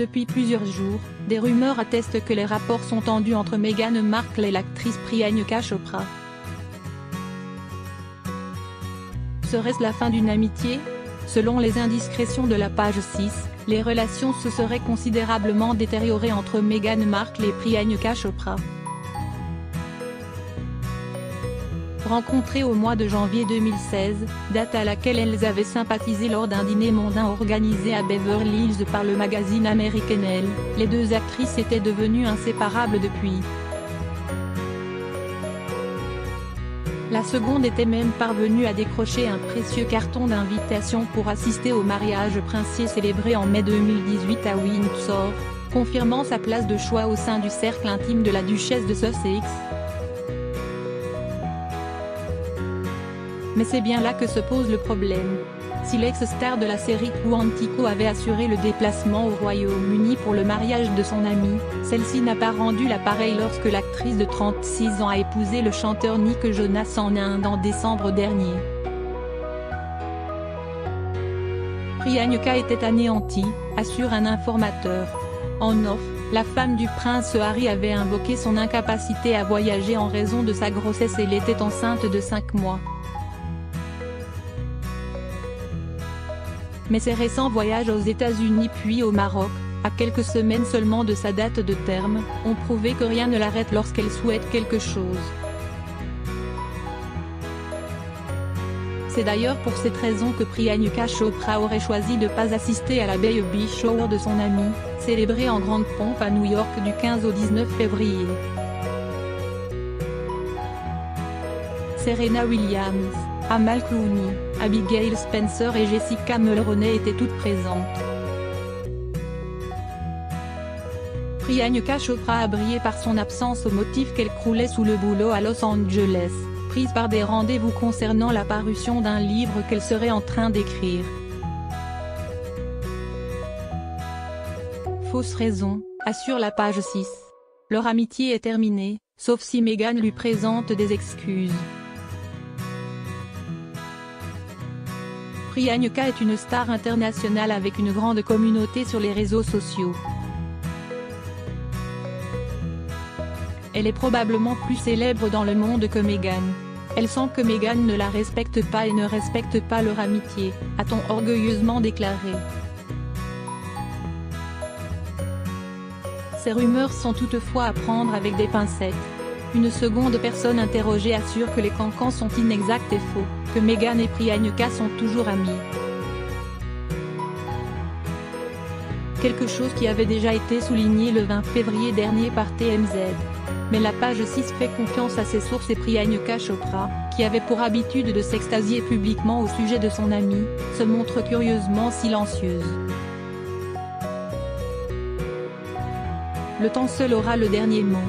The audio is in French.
Depuis plusieurs jours, des rumeurs attestent que les rapports sont tendus entre Meghan Markle et l'actrice Priyanka Chopra. Serait-ce la fin d'une amitié? Selon les indiscrétions de la page 6, les relations se seraient considérablement détériorées entre Meghan Markle et Priyanka Chopra. Rencontrées au mois de janvier 2016, date à laquelle elles avaient sympathisé lors d'un dîner mondain organisé à Beverly Hills par le magazine American Elle, les deux actrices étaient devenues inséparables depuis. La seconde était même parvenue à décrocher un précieux carton d'invitation pour assister au mariage princier célébré en mai 2018 à Windsor, confirmant sa place de choix au sein du cercle intime de la duchesse de Sussex. Mais c'est bien là que se pose le problème. Si l'ex-star de la série Quantico avait assuré le déplacement au Royaume-Uni pour le mariage de son amie, celle-ci n'a pas rendu l'appareil lorsque l'actrice de 36 ans a épousé le chanteur Nick Jonas en Inde en décembre dernier. Priyanka était anéantie, assure un informateur. En off, la femme du prince Harry avait invoqué son incapacité à voyager en raison de sa grossesse et elle était enceinte de 5 mois. Mais ses récents voyages aux États-Unis puis au Maroc, à quelques semaines seulement de sa date de terme, ont prouvé que rien ne l'arrête lorsqu'elle souhaite quelque chose. C'est d'ailleurs pour cette raison que Priyanka Chopra aurait choisi de ne pas assister à la baby shower de son amie, célébrée en grande pompe à New York du 15 au 19 février. Serena Williams, Amal Clooney, Abigail Spencer et Jessica Mulroney étaient toutes présentes. Priyanka Chopra a brillé par son absence au motif qu'elle croulait sous le boulot à Los Angeles, prise par des rendez-vous concernant la parution d'un livre qu'elle serait en train d'écrire. Fausse raison, assure la page 6. Leur amitié est terminée, sauf si Meghan lui présente des excuses. Priyanka est une star internationale avec une grande communauté sur les réseaux sociaux. Elle est probablement plus célèbre dans le monde que Meghan. Elle sent que Meghan ne la respecte pas et ne respecte pas leur amitié, a-t-on orgueilleusement déclaré. Ces rumeurs sont toutefois à prendre avec des pincettes. Une seconde personne interrogée assure que les cancans sont inexacts et faux, que Meghan et Priyanka sont toujours amies. Quelque chose qui avait déjà été souligné le 20 février dernier par TMZ. Mais la page 6 fait confiance à ses sources et Priyanka Chopra, qui avait pour habitude de s'extasier publiquement au sujet de son amie, se montre curieusement silencieuse. Le temps seul aura le dernier mot.